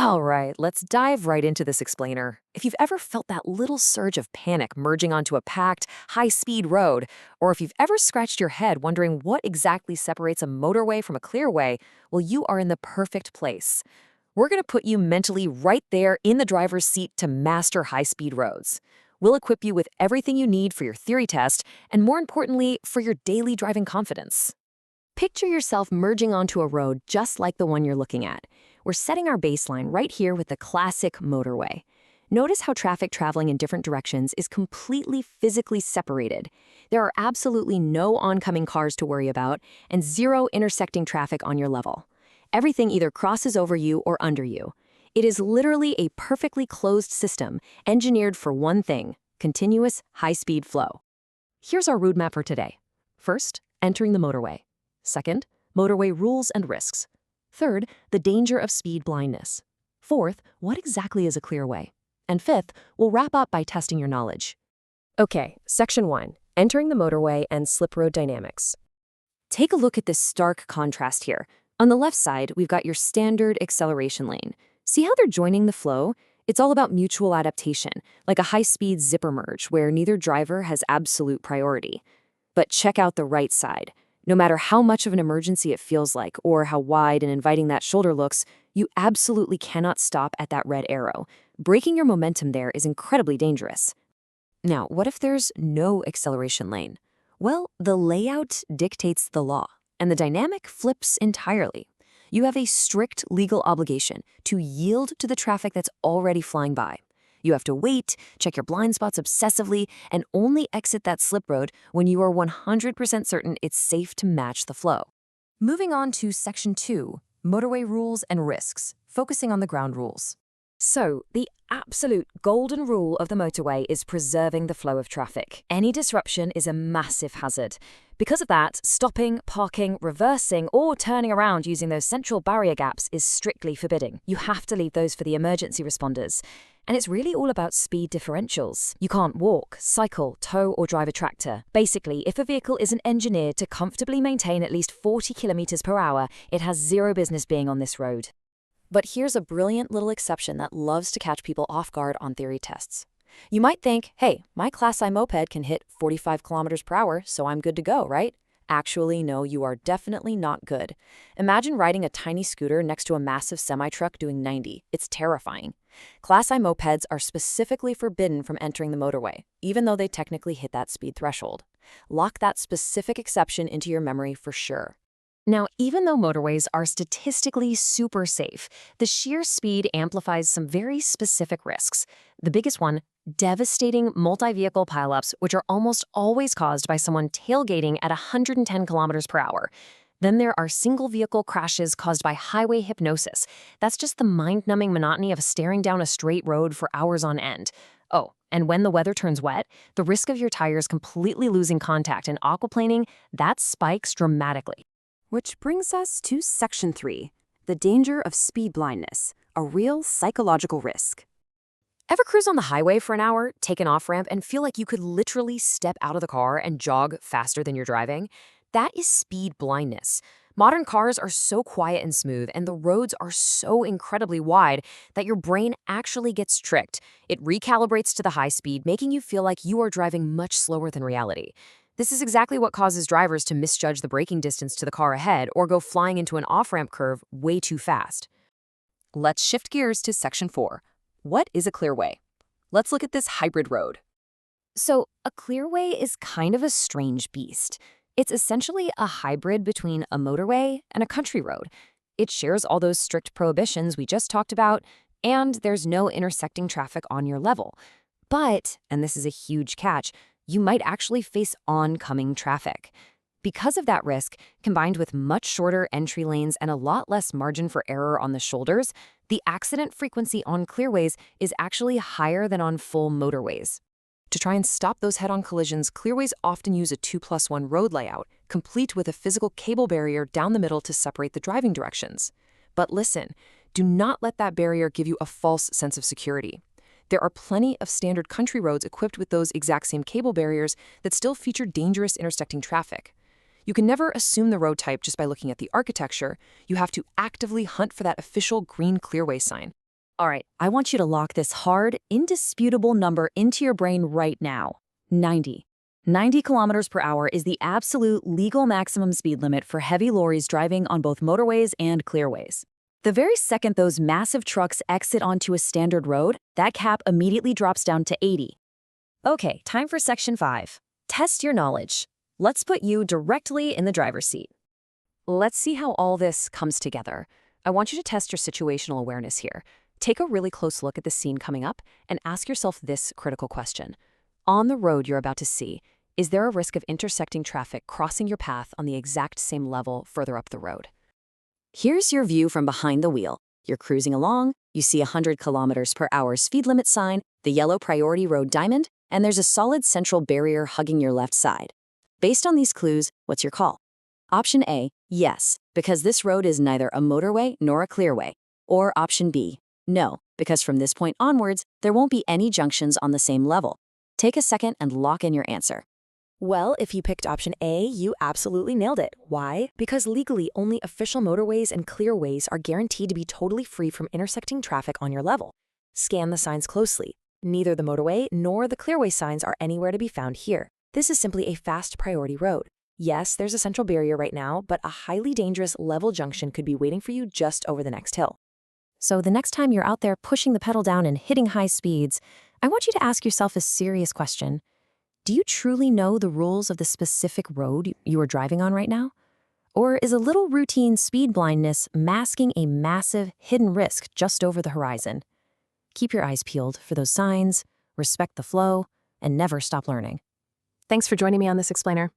All right, let's dive right into this explainer. If you've ever felt that little surge of panic merging onto a packed, high-speed road, or if you've ever scratched your head wondering what exactly separates a motorway from a clearway, well, you are in the perfect place. We're going to put you mentally right there in the driver's seat to master high-speed roads. We'll equip you with everything you need for your theory test, and more importantly, for your daily driving confidence. Picture yourself merging onto a road just like the one you're looking at. We're setting our baseline right here with the classic motorway. Notice how traffic traveling in different directions is completely physically separated. There are absolutely no oncoming cars to worry about and zero intersecting traffic on your level. Everything either crosses over you or under you. It is literally a perfectly closed system, engineered for one thing: continuous, high-speed flow. Here's our route map for today. First, entering the motorway. Second, motorway rules and risks. Third, the danger of speed blindness. Fourth, what exactly is a clearway? And fifth, we'll wrap up by testing your knowledge. Okay, Section 1, entering the motorway and slip road dynamics. Take a look at this stark contrast here. On the left side, we've got your standard acceleration lane. See how they're joining the flow? It's all about mutual adaptation, like a high-speed zipper merge where neither driver has absolute priority. But check out the right side. No matter how much of an emergency it feels like or how wide and inviting that shoulder looks, you absolutely cannot stop at that red arrow. Breaking your momentum there is incredibly dangerous. Now, what if there's no acceleration lane? Well, the layout dictates the law, and the dynamic flips entirely. You have a strict legal obligation to yield to the traffic that's already flying by. You have to wait, check your blind spots obsessively, and only exit that slip road when you are 100% certain it's safe to match the flow. Moving on to Section 2, motorway rules and risks, focusing on the ground rules. So, the absolute golden rule of the motorway is preserving the flow of traffic. Any disruption is a massive hazard. Because of that, stopping, parking, reversing, or turning around using those central barrier gaps is strictly forbidden. You have to leave those for the emergency responders. And it's really all about speed differentials. You can't walk, cycle, tow, or drive a tractor. Basically, if a vehicle isn't engineered to comfortably maintain at least 40 kilometers per hour, it has zero business being on this road. But here's a brilliant little exception that loves to catch people off guard on theory tests. You might think, hey, my Class I moped can hit 45 kilometers per hour, so I'm good to go, right? Actually, no, you are definitely not good. Imagine riding a tiny scooter next to a massive semi-truck doing 90. It's terrifying. Class I mopeds are specifically forbidden from entering the motorway, even though they technically hit that speed threshold. Lock that specific exception into your memory for sure. Now, even though motorways are statistically super safe, the sheer speed amplifies some very specific risks. The biggest one, devastating multi-vehicle pileups, which are almost always caused by someone tailgating at 110 kilometers per hour. Then there are single-vehicle crashes caused by highway hypnosis. That's just the mind-numbing monotony of staring down a straight road for hours on end. Oh, and when the weather turns wet, the risk of your tires completely losing contact and aquaplaning, that spikes dramatically. Which brings us to Section 3, the danger of speed blindness, a real psychological risk. Ever cruise on the highway for an hour, take an off-ramp, and feel like you could literally step out of the car and jog faster than you're driving? That is speed blindness. Modern cars are so quiet and smooth, and the roads are so incredibly wide that your brain actually gets tricked. It recalibrates to the high speed, making you feel like you are driving much slower than reality. This is exactly what causes drivers to misjudge the braking distance to the car ahead or go flying into an off-ramp curve way too fast. Let's shift gears to Section 4. What is a clearway? Let's look at this hybrid road. So, a clearway is kind of a strange beast. It's essentially a hybrid between a motorway and a country road. It shares all those strict prohibitions we just talked about, and there's no intersecting traffic on your level. But, and this is a huge catch, you might actually face oncoming traffic. Because of that risk, combined with much shorter entry lanes and a lot less margin for error on the shoulders, the accident frequency on clearways is actually higher than on full motorways. To try and stop those head-on collisions, clearways often use a 2+1 road layout, complete with a physical cable barrier down the middle to separate the driving directions. But listen, do not let that barrier give you a false sense of security. There are plenty of standard country roads equipped with those exact same cable barriers that still feature dangerous intersecting traffic. You can never assume the road type just by looking at the architecture. You have to actively hunt for that official green clearway sign. All right, I want you to lock this hard, indisputable number into your brain right now. 90. 90 kilometers per hour is the absolute legal maximum speed limit for heavy lorries driving on both motorways and clearways. The very second those massive trucks exit onto a standard road, that cap immediately drops down to 80. Okay, time for Section 5. Test your knowledge. Let's put you directly in the driver's seat. Let's see how all this comes together. I want you to test your situational awareness here. Take a really close look at the scene coming up and ask yourself this critical question. On the road you're about to see, is there a risk of intersecting traffic crossing your path on the exact same level further up the road? Here's your view from behind the wheel. You're cruising along, you see a 100 kilometers per hour speed limit sign, the yellow priority road diamond, and there's a solid central barrier hugging your left side. Based on these clues, what's your call? Option A, yes, because this road is neither a motorway nor a clearway. Or option B, no, because from this point onwards, there won't be any junctions on the same level. Take a second and lock in your answer. Well, if you picked option A, you absolutely nailed it. Why? Because legally, only official motorways and clearways are guaranteed to be totally free from intersecting traffic on your level. Scan the signs closely. Neither the motorway nor the clearway signs are anywhere to be found here. This is simply a fast priority road. Yes, there's a central barrier right now, but a highly dangerous level junction could be waiting for you just over the next hill. So the next time you're out there pushing the pedal down and hitting high speeds, I want you to ask yourself a serious question. Do you truly know the rules of the specific road you are driving on right now? Or is a little routine speed blindness masking a massive hidden risk just over the horizon? Keep your eyes peeled for those signs, respect the flow, and never stop learning. Thanks for joining me on this explainer.